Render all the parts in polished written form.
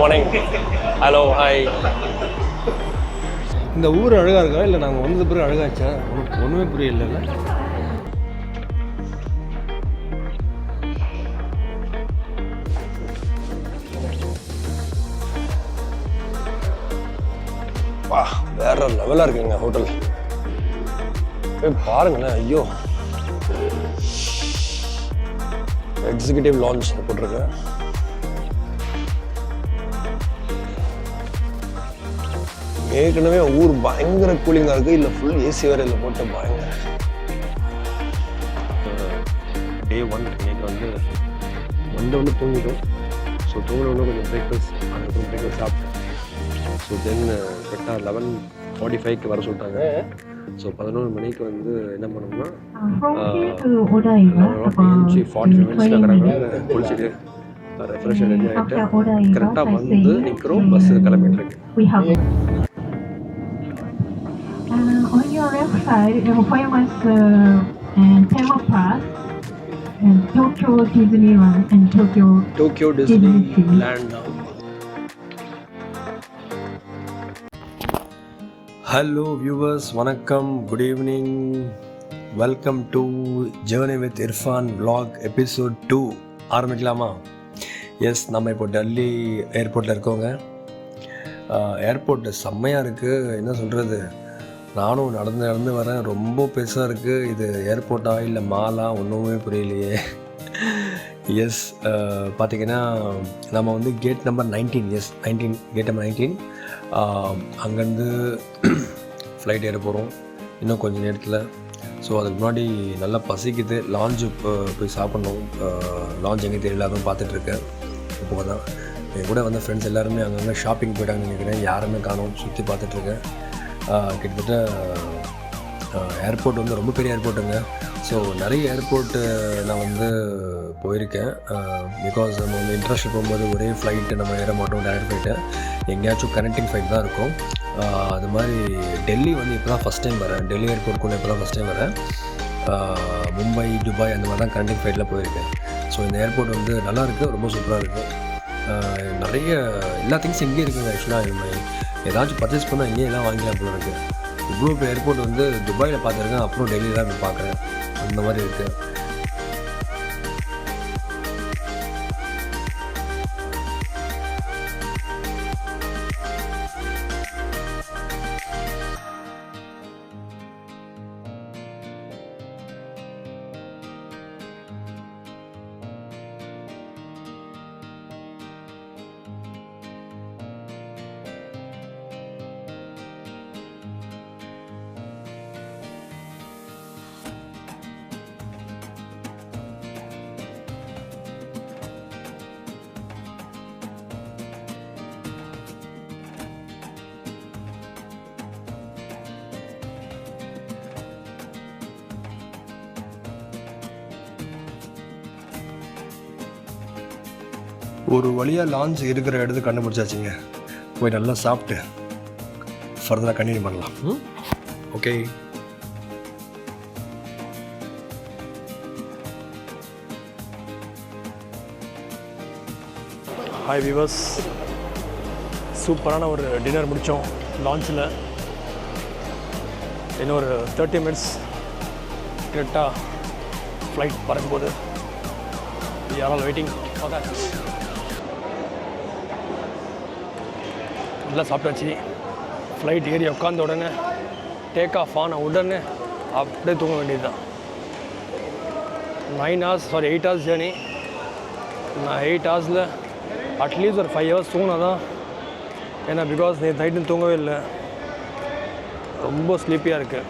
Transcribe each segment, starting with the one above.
Morning. Hello, hi. இந்த ஊர் அழகாக இருக்கா இல்லை நாங்கள் வந்தது பிறகு அழகாச்சா? ஒன்றுமே புரியல. வா, வேற லெவலாக இருக்குங்க ஹோட்டல். போய் பாருங்களேன். ஐயோ, எக்ஸிக்யூட்டிவ் லான்ச் போட்டிருக்கேன். ஏற்கனவே ஊர் பயங்கர கூலிங்காக இருக்குது. இல்லை ஃபுல் ஏசி வேறு இதில் போட்டு பயங்கர. டே 1 இன்னைக்கு வந்து தூங்கிட்டோம். ஸோ தூங்கினோன்னு கொஞ்சம் பிரேக்ஃபாஸ்ட், அதுக்கப்புறம் பிரேக்ஃபாஸ்ட் சாப்பிட்டேன். ஸோ தென் கரெக்டாக 11:45 வர சொல்லிட்டாங்க. ஸோ 11 மணிக்கு வந்து என்ன பண்ணோம்னா 45 மினிட்ஸில் கரெக்டாக குளிச்சுட்டு ரெஃப்ரெஷ் ரெடி ஆகிட்டு கரெக்டாக வந்து நிற்கிறோம். பஸ்ஸு கிளம்பிட்டு இருக்கு. On your left side, you have famous Tema Park and Tokyo Disneyland and Tokyo Disneyland. Hello viewers, வணக்கம், good evening. Welcome to journey with Irfan vlog episode 2. ஆரம்பிக்கலாமா? எஸ், நம்ம இப்போ டெல்லி ஏர்போர்ட்டில் இருக்கோங்க. ஏர்போர்ட் செம்மையாக இருக்குது. என்ன சொல்கிறது, நானும் நடந்து வரேன். ரொம்ப பெருசாக இருக்குது. இது ஏர்போர்ட்டா இல்லை மாலா ஒன்றுமே புரியலையே. எஸ், பார்த்திங்கன்னா நம்ம வந்து gate number 19. Yes, 19, gate number 19. அங்கேருந்து ஃப்ளைட் ஏற போகிறோம் இன்னும் கொஞ்சம் நேரத்தில். ஸோ அதுக்கு முன்னாடி நல்லா பசிக்குது. லான்ச்சு போய் சாப்பிட்ணும். லான்ச் எங்கே தெரியல, அதுவும் பார்த்துட்ருக்கேன். இப்போ தான் என் கூட வந்து ஃப்ரெண்ட்ஸ் எல்லாருமே அங்கங்கே ஷாப்பிங் போயிட்டாங்கன்னு நினைக்கிறேன். யாருமே காணோம். சுற்றி பார்த்துட்ருக்கேன். கிட்டத்தட்ட ஏர்போர்ட் வந்து ரொம்ப பெரிய ஏர்போர்ட்டுங்க. ஸோ நிறைய ஏர்போர்ட்டு நான் வந்து போயிருக்கேன். பிகாஸ் நம்ம வந்து இன்டர்நேஷ்னல் போகும்போது ஒரே ஃப்ளைட்டு நம்ம ஏற மாட்டோம், டேரக்ட் ஃப்ளைட்டு. எங்கேயாச்சும் கனெக்டிங் ஃப்ளைட் தான் இருக்கும். அது மாதிரி டெல்லி வந்து இப்போ தான் ஃபஸ்ட் டைம் வரேன். டெல்லி ஏர்போர்ட்குள்ளே இப்போ தான் ஃபஸ்ட் டைம் வரேன். மும்பை, துபாய் அந்த மாதிரி தான் கனெக்டிங் ஃப்ளைட்டில் போயிருக்கேன். ஸோ இந்த ஏர்போர்ட் வந்து நல்லாயிருக்கு, ரொம்ப சூப்பராக இருக்குது. நிறைய எல்லா திங்ஸ் இங்கேயே இருக்குங்க. ஆக்சுவலாக இந்த மாதிரி ஏதாச்சும் பர்ச்சேஸ் பண்ணால் இங்கேயே எல்லாம் வாங்கிக்கலாம் போல இருக்குது. இவ்வளோ இப்போ ஏர்போர்ட் வந்து துபாயில் பார்த்துருக்கேன், அப்புறம் டெல்லியில் தான் இப்போ பார்க்குறேன். அந்த மாதிரி இருக்குது. ஒரு வழியாக லான்ச் இருக்கிற இடத்துக்கு கண்டுபிடிச்சாச்சுங்க. போய் நல்லா சாப்பிட்டு ஃபர்தராக கண்டினியூ பண்ணலாம். ஓகே. ஹாய் வியூவர்ஸ், சூப்பரான ஒரு டின்னர் முடித்தோம் லான்ச்சில். இன்னும் ஒரு 30 மினிட்ஸ் கரெக்டாக ஃப்ளைட் பறக்கும்போது யாரால் வெயிட்டிங் ஃபார் தட். நல்லா சாப்பிட்டாச்சு. ஃப்ளைட் ஏறி உட்காந்த உடனே டேக் ஆஃப் ஆன உடனே அப்படியே தூங்க வேண்டியது தான். 8 hours ஜேர்னி. நான் 8 ஹவர்ஸில் அட்லீஸ்ட் ஒரு 5 hours தூங்கினா தான். ஏன்னா பிகாஸ் நைட்டு தூங்கவே இல்லை, ரொம்ப ஸ்லீப்பியாக இருக்குது.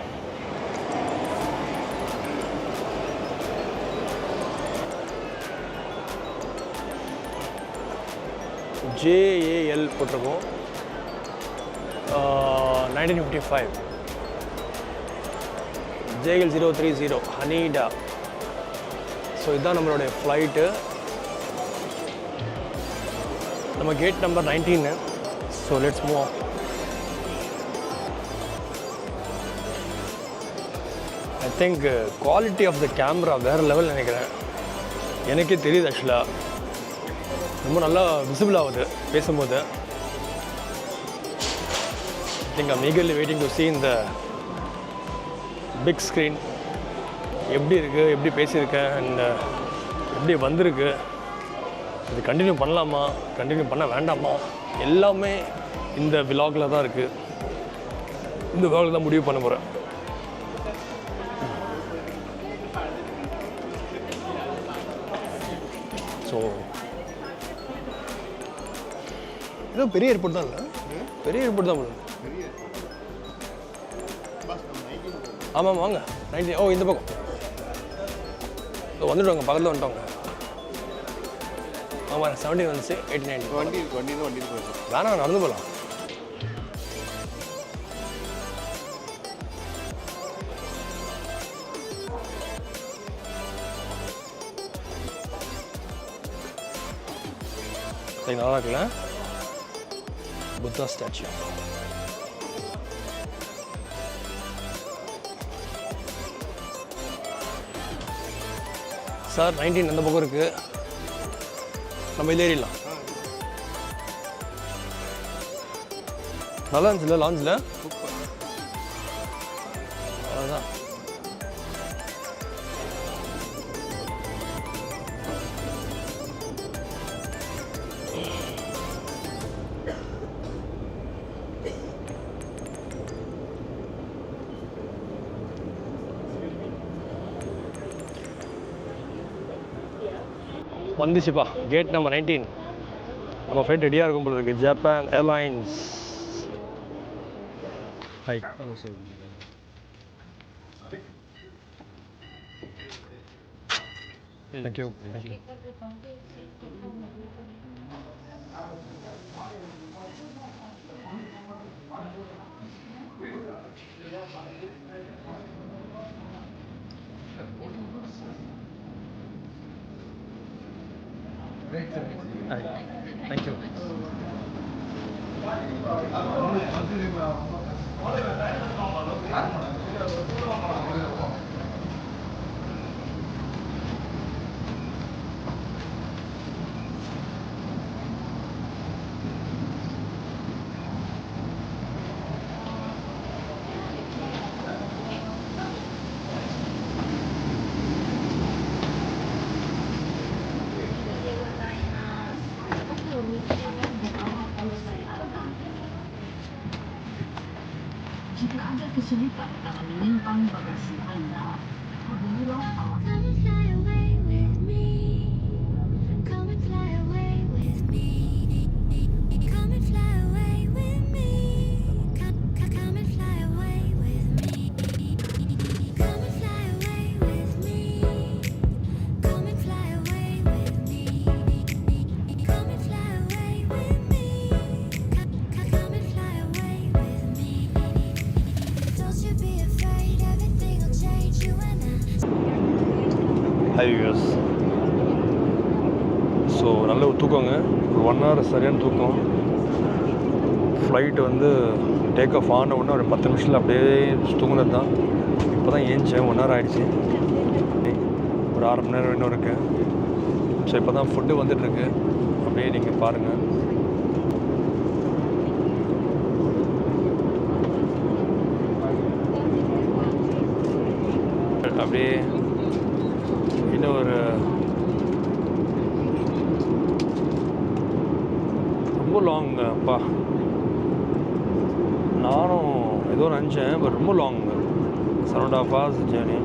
JAL போட்டிருக்கோம். 1955 JAL 030 ஹனீடா. ஸோ இதுதான் நம்மளுடைய ஃப்ளைட்டு. நம்ம gate number 19. So let's move on. I think quality of the camera வேறு லெவல் நினைக்கிறேன். எனக்கே தெரியுது ஆக்சுவலாக. ரொம்ப நல்லா விசிபிள் ஆகுது பேசும்போது. I think I'm eagerly waiting to see in the big screen எப்படி இருக்குது, எப்படி பேசியிருக்கேன் அண்ட் எப்படி வந்திருக்கு, இது கண்டினியூ பண்ணலாமா, கண்டினியூ பண்ண வேண்டாமா, எல்லாமே இந்த விலாகில் தான் இருக்குது. இந்த விலாகில் தான் முடிவு பண்ண போகிறேன். ஸோ இது பெரிய ஏர்போர்ட் தான் இல்லை, பெரிய ஏர்போர்ட் தான் போடுது. ஆமாம் வாங்க 19. ஓ இந்த பக்கம் வந்துவிடுவாங்க, பக்கத்தில் வந்துட்டோங்க. ஆமாம் 17 வந்துச்சு, 18 வண்டி வேணாம் நடந்து போகலாம். சரி நல்லா இருக்குல்ல புத்தா ஸ்டாச்சு. சார் 19 அந்த பக்கம் இருக்குது, நம்ம இது ஏறிடலாம். நல்லா இருந்துச்சுல்ல லான்ச்சில்? அவ்வளோதான். வந்துச்சுப்பா கேட் நம்பர் 19. நம்ம ஃப்ளைட் ரெடியாக இருக்கும் போல இருக்குது. Japan airlines. Hi. Thank you. Thank you. Jika ada kesulitan dalam menyimpan bagasi Anda, hubungilah awak. Come and fly away with me. Come and fly away with me. Come and fly away with me. Come and fly away with me. Come and fly away with me. Come and fly away with me. Come and fly away with me. Come and fly away with me. Don't you be afraid, everything will change, you and I. High viewers. So நல்ல ஒரு தூக்கங்க, ஒரு 1 hour சரியான தூக்கம். Flight வந்து take off ஆன உடனே ஒரு 10 நிமிஷத்தில் அப்படியே தூங்குனது தான். இப்போ தான் ஏஞ்சேன், 1 hour ஆகிடுச்சு. ஒரு 1/2 மணி நேரம் இன்னும் இருக்குது. ஸோ இப்போ தான் ஃபுட்டு வந்துட்டுருக்கு, அப்படியே நீங்கள் பாருங்கள். அப்படியே இன்னும் ஒரு ரொம்ப லாங் அப்பா. நானும் ஏதோ நினச்சேன், பட் ரொம்ப லாங், 7.5 hours ஜேர்னி.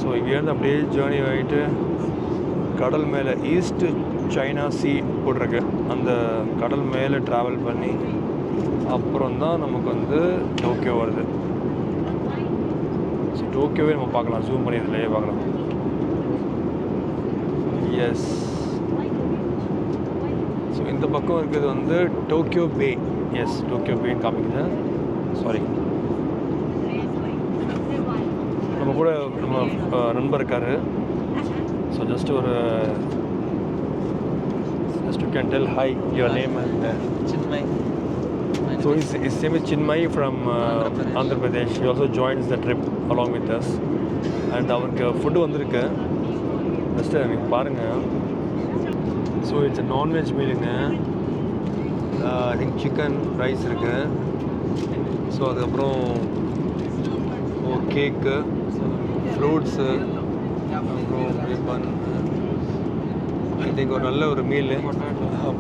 ஸோ இங்கேருந்து அப்படியே ஜேர்னி ஆகிட்டு கடல் மேலே ஈஸ்ட் சைனா சீ போட்டிருக்கு, அந்த கடல் மேலே ட்ராவல் பண்ணி அப்புறம் தான் நமக்கு வந்து டோக்கியோ வருது. ஸோ டோக்கியோவே நம்ம பார்க்கலாம், ஜூம் பண்ணி இதுலேயே பார்க்கலாம். எஸ். ஸோ இந்த பக்கம் இருக்கிறது வந்து டோக்கியோ பே. எஸ், டோக்கியோ பேன்னு காமிக்குது. சாரி, நம்ம கூட நம்ம நண்பர் இருக்கார். So just you can tell hi your name and Chinmay. so his name is Chinmay from Andhra Pradesh. He also joins the trip along with us. And அவருக்கு food வந்திருக்கு. Just நீங்கள் பாருங்கள், ஸோ இட்ஸ் நான்வெஜ் மீலுங்க. I think chicken rice இருக்கு. So அதுக்கப்புறம் ஒரு கேக்கு, fruits, அப்புறம் பன். I think ஒரு நல்ல ஒரு மீல்.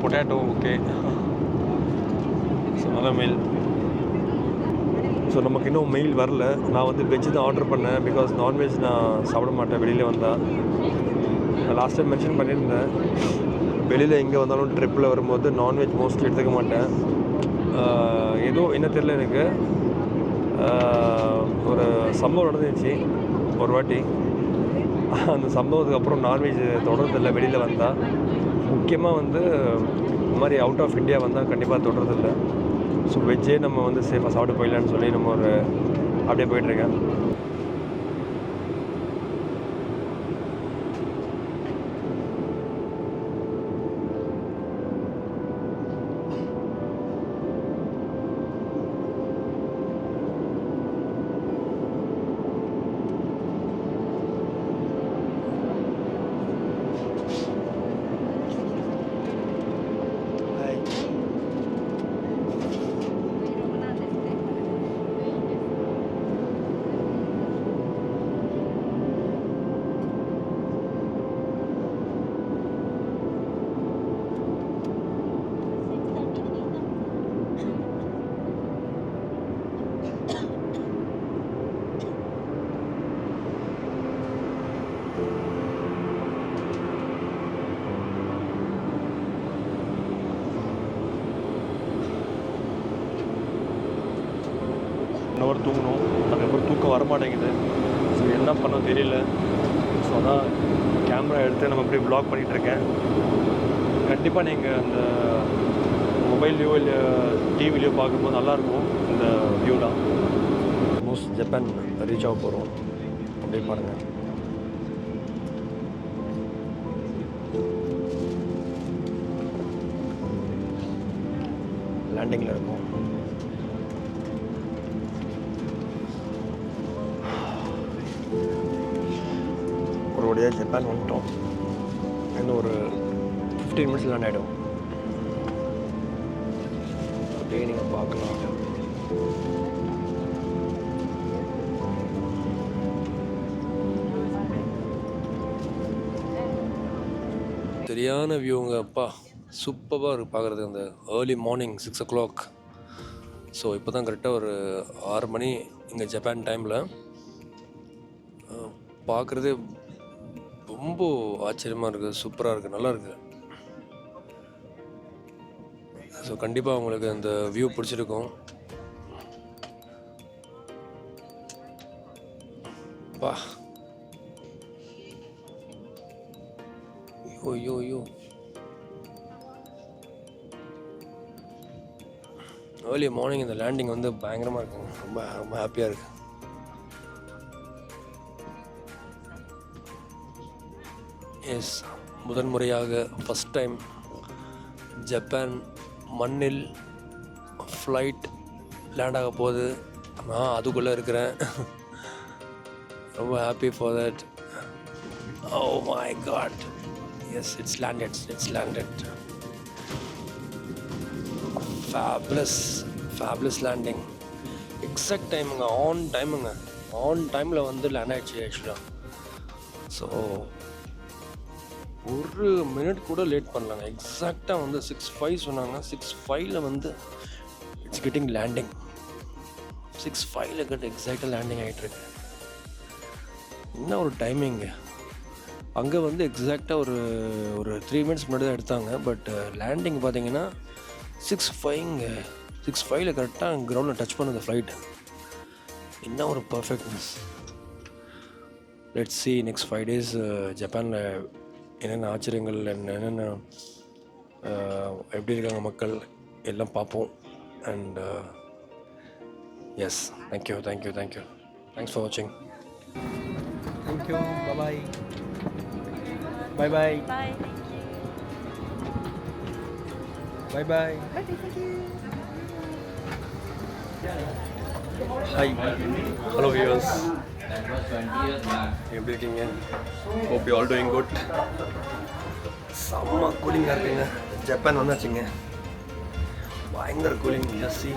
Potato okay. ஸோ நல்ல மீல். ஸோ நமக்கு இன்னும் மெயில் வரல. நான் வந்து வெஜ்ஜு தான் ஆர்டர் பண்ணேன். பிகாஸ் நான்வெஜ் நான் சாப்பிட மாட்டேன் வெளியில் வந்தால். நான் லாஸ்ட் டைம் மென்ஷன் பண்ணியிருந்தேன், வெளியில் எங்கே வந்தாலும் ட்ரிப்பில் வரும்போது நான்வெஜ் மோஸ்ட்லி எடுத்துக்க மாட்டேன். ஏதோ என்ன தெரியல எனக்கு, ஒரு சம்பவம் நடந்துச்சு ஒரு வாட்டி. அந்த சம்பவத்துக்கு அப்புறம் நான்வெஜ் தொடர்றதில்லை வெளியில் வந்தால். முக்கியமாக வந்து இந்த மாதிரி அவுட் ஆஃப் இந்தியா வந்தால் கண்டிப்பாக தொடர்றதில்லை. ஸோ வெஜ்ஜே நம்ம வந்து சேஃபாக சாப்பிட்டு போயிடலான்னு சொல்லி நம்ம ஒரு அப்படியே போயிட்டுருக்கேன். ஒன் தூங்கணும். அதுக்கப்புறம் தூக்கம் வரமாட்டேங்குது. ஸோ என்ன பண்ண தெரியல. ஸோ அதான் கேமரா எடுத்து நம்ம அப்படியே வ்ளாக் பண்ணிகிட்ருக்கேன். கண்டிப்பாக நீங்கள் அந்த மொபைல்லையோ இல்லை டிவிலையோ பார்க்கும்போது நல்லாயிருக்கும் இந்த வியூலாம். ஆல்மோஸ்ட் ஜப்பான் ரீச் ஆக போகிறோம். அப்படியே பாருங்கள். லேண்டிங்கில் இருக்கும். ஒரு வழியாக ஜப்பான் வந்துட்டோம். இன்னும் ஒரு 15 மினிட்ஸ் லேண்ட் ஆகிடும். அப்படியே நீங்கள் பார்க்கலாம். சரியான வியூங்க. அப்பா சூப்பராக இருக்குது பார்க்குறது. அந்த ஏர்லி மார்னிங் 6 o'clock. ஸோ இப்போ தான் கரெக்டாக ஒரு 6 மணி இங்கே ஜப்பான் டைமில். பார்க்குறதே ரொம்ப ஆச்சரியமாக இருக்குது, சூப்பராக இருக்குது, நல்லா இருக்குது. ஸோ கண்டிப்பாக உங்களுக்கு அந்த வியூ பிடிச்சிருக்கும். வா ஐயோ ஐயோ ஏர்லி மார்னிங் இந்த லேண்டிங் வந்து பயங்கரமாக இருக்குங்க. ரொம்ப ரொம்ப ஹாப்பியாக இருக்குது. எஸ், முதன்முறையாக ஃபஸ்ட் டைம் ஜப்பான் மண்ணில் ஃப்ளைட் லேண்ட் ஆக போகுது. நான் அதுக்குள்ளே இருக்கிறேன். ரொம்ப happy for that. Oh my god, yes, it's landed. Fabulous landing. Exact டைமுங்க, ஆன் டைமில் வந்து லேண்ட் ஆகிடுச்சு ஆக்சுவலாக. ஸோ ஒரு மினிட் கூட லேட் பண்ணலாங்க. எக்ஸாக்டாக வந்து 6:05 சொன்னாங்க. 6:05 வந்து இட்ஸ் கெட்டிங் லேண்டிங். 6:05 எக்ஸாக்டாக லேண்டிங் ஆகிட்டுருக்கு. என்ன ஒரு டைமிங்கு. அங்கே வந்து எக்ஸாக்டாக ஒரு 3 மினிட்ஸ் முன்னாடி தான் எடுத்தாங்க. பட் லேண்டிங் பார்த்தீங்கன்னா 6:05 கரெக்டாக கிரவுண்டில் டச் பண்ணுது ஃப்ளைட்டு. என்ன ஒரு perfectness. Let's see next 5 days ஜப்பானில் என்னென்ன ஆச்சரியங்கள், என்னென்ன எப்படி இருக்காங்க மக்கள் எல்லாம் பார்ப்போம். And yes, thank you. Thanks for வாட்சிங். Thank you. Bye. Bye. Hi, hello viewers, எப்படி இருக்கீங்க? Hope you all doing good. செம்ம கூலிங்காக இருக்குங்க. ஜப்பான் வந்தாச்சுங்க, பயங்கர கூலிங். Jassie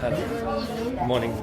hello, morning.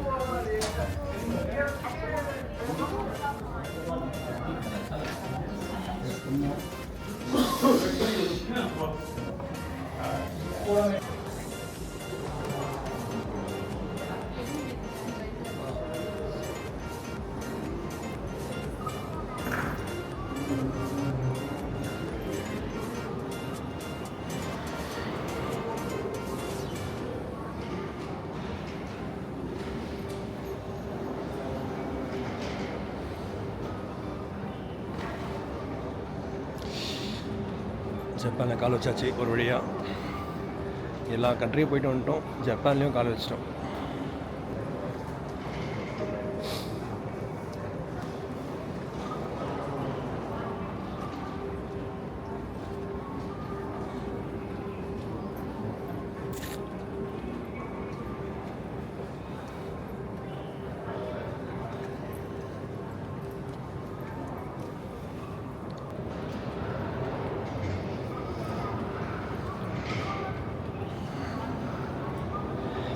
ஜப்பானில் கால் வச்சாச்சு ஒரு வழியாக. எல்லா கண்ட்ரியும் போயிட்டு வந்துட்டோம், ஜப்பான்லேயும் கால் வச்சிட்டோம்.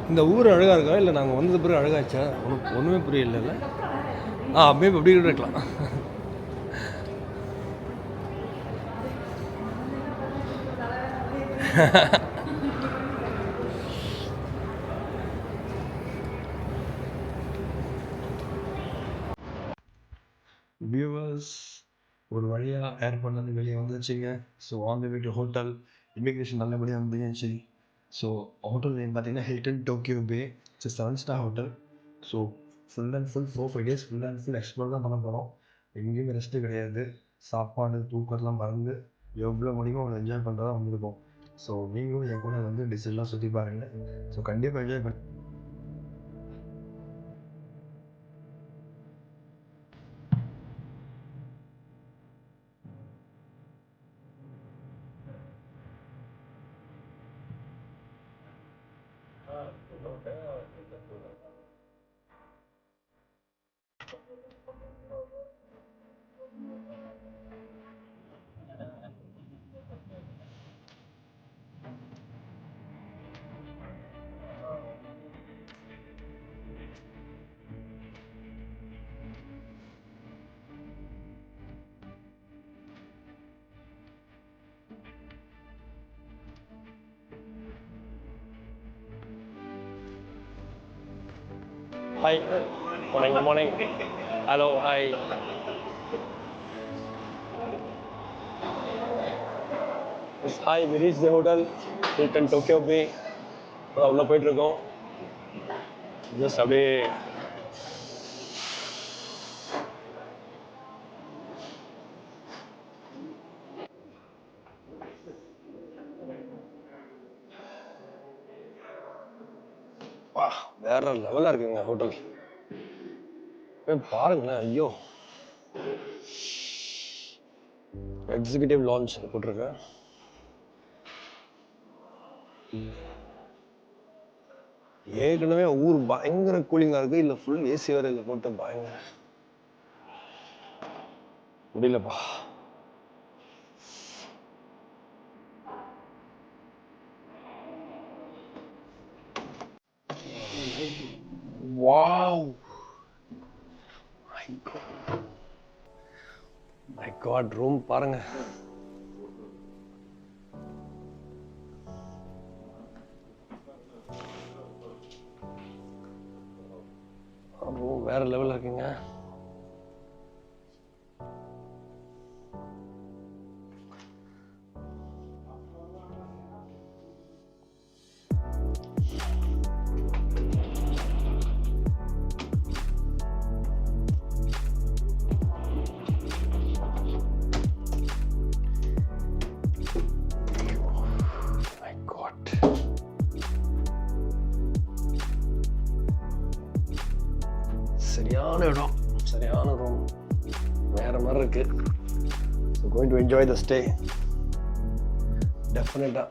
இந்த ஊர் அழகாக இருக்கா இல்லை நாங்கள் வந்தது பிறகு அழகாச்சா? உனக்கு ஒன்றுமே புரியல. அப்படியே அப்படி கூட இருக்கலாம். வியூவர்ஸ், ஒரு வழியாக ஏர்போர்ட்லேருந்து வெளியே வந்துச்சுங்க. So on the way to hotel. Immigration நல்லபடியாக வந்துச்சு. ஸோ ஹோட்டல் நேம் பார்த்தீங்கன்னா Hilton Tokyo pay. It's 7-star hotel. So full and full 4-5 days full and full explore தான் பண்ண போகிறோம். எங்கேயுமே ரெஸ்ட்டு கிடையாது. சாப்பாடு தூக்கத்தெல்லாம் மறந்து எவ்வளோ முடியுமோ அவ்வளோ என்ஜாய் பண்ணுறதா வந்திருக்கோம். ஸோ நீங்களும் என் கூட வந்து டிஸ்ட்ரிக்ட்லாம் சுற்றி பாருங்கள். ஸோ கண்டிப்பாக என்ஜாய் பண்ண. Hi, morning, good morning. Hello, hi. Hi, we reached the hotel, Hilton Tokyo Bay. உள்ள போயிட்டு இருக்கோம். ஜஸ்ட் அப்படியே வேற லெவலாக இருக்குங்க ஹோட்டல். போய் பாருங்களேன். ஐயோ, எக்ஸிக்யூட்டிவ் லான்ச் போட்டிருக்கேன். ஏற்கனவே ஊர் பயங்கர கூலிங்காக இருக்குது. இல்லை ஃபுல் ஏசி வேறு இல்லை போட்டு பயங்கர முடியலப்பா. Wow! My God, room பாருங்க. room வேற லெவல்ல இருக்குங்க. சரியான இடம், சரியான ரூம், வேற மாதிரி இருக்கு. So going to enjoy the stay. Definitely.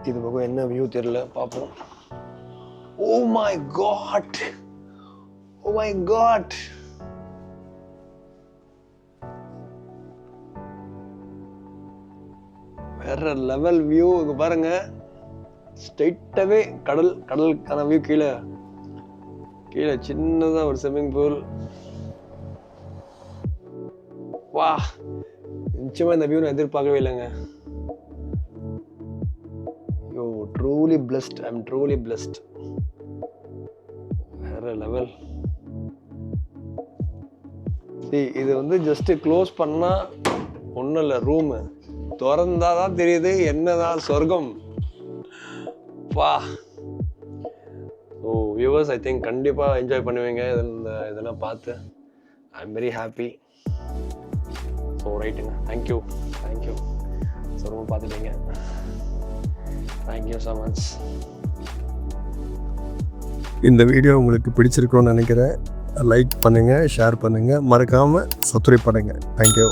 இது பக்கம் என்ன வியூ தெரியல, பார்ப்போம். Oh my god, oh my god, வேற லெவல் வியூ. இங்க பாருங்க, ஸ்ட்ரைட்டாவே கடலுக்கான வியூ. கீழே சின்னதா ஒரு ஸ்விம்மிங் பூல். வா, நிச்சயமா இந்த வியூ நான் எதிர்பார்க்கவே இல்லைங்க. Yo, truly blessed, I am truly blessed. வேற லெவல். இது வந்து ஜஸ்ட் க்ளோஸ் பண்ணா ஒன்றும் இல்லை, ரூமு திறந்தாதான் தெரியுது என்னதான் சொர்க்கம். வா. ஸோ வியூவர்ஸ், ஐ திங்க் கண்டிப்பாக என்ஜாய் பண்ணுவீங்க இதெல்லாம் பார்த்து. I am very happy. So ரைட்டுங்க, தேங்க்யூ. ஸோ ரொம்ப பார்த்துட்டீங்க, தேங்க்யூ ஸோ மச். இந்த வீடியோ உங்களுக்கு பிடிச்சிருக்கும்னு நினைக்கிறேன். லைக் பண்ணுங்கள், ஷேர் பண்ணுங்கள், மறக்காமல் சப்ஸ்கிரைப் பண்ணுங்கள். தேங்க்யூ.